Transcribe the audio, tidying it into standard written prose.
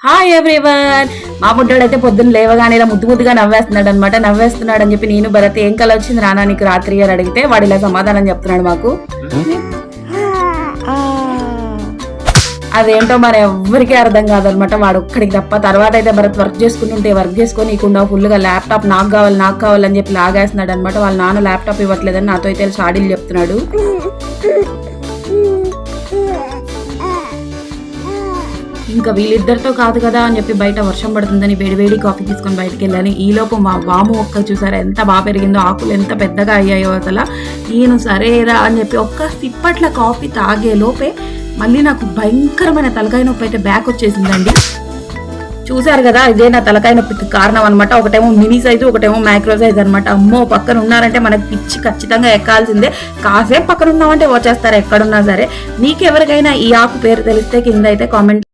Hi everyone. మా బుడ్డోడు అయితే పొద్దున్న లేవగానే ఇలా ముద్దుగా నవ్వేస్తున్నాడు అనమాట. నవ్వేస్తున్నాడు అని చెప్పి నేను భరత్ ఏం కల వచ్చింది రానా నీకు రాత్రి అని అడిగితే వాడు ఇలా సమాధానం చెప్తున్నాడు మాకు. అదేంటో మరి ఎవ్వరికీ అర్థం కాదనమాట. వాడు ఒక్కడికి తప్ప. తర్వాత అయితే భరత్ వర్క్ చేసుకొని ఇకుండా ఫుల్గా ల్యాప్టాప్ నాకు కావాలని చెప్పి లాగేస్తున్నాడు అనమాట. వాళ్ళ నాన్న ల్యాప్టాప్ ఇవ్వట్లేదని నాతో అయితే షాడీలు చెప్తున్నాడు. ఇంకా వీళ్ళిద్దరితో కాదు కదా అని చెప్పి బయట వర్షం పడుతుందని వేడి కాఫీ తీసుకొని బయటకు వెళ్ళాను. ఈలోపు మా వాము ఒక్క చూసారా ఎంత బాగా పెరిగిందో, ఆకులు ఎంత పెద్దగా అయ్యాయో అసలు. నేను సరేరా అని చెప్పి ఒక్క సిప్పట్ల కాఫీ తాగే లోపే మళ్ళీ నాకు భయంకరమైన తలకాయ నొప్పి అయితే బ్యాక్ వచ్చేసిందండి. చూసారు కదా, ఇదే నా తలకాయ నొప్పికి కారణం అనమాట. ఒకటేమో మినీ సైజు, ఒకటేమో మైక్రో సైజ్ అనమాట. అమ్మో, పక్కన ఉన్నారంటే మనకి పిచ్చి ఖచ్చితంగా ఎక్కాల్సిందే. కాసేపు పక్కన ఉన్నామంటే వచ్చేస్తారు ఎక్కడున్నా సరే. మీకు ఎవరికైనా ఈ ఆకు పేరు తెలిస్తే కింద అయితే కామెంట్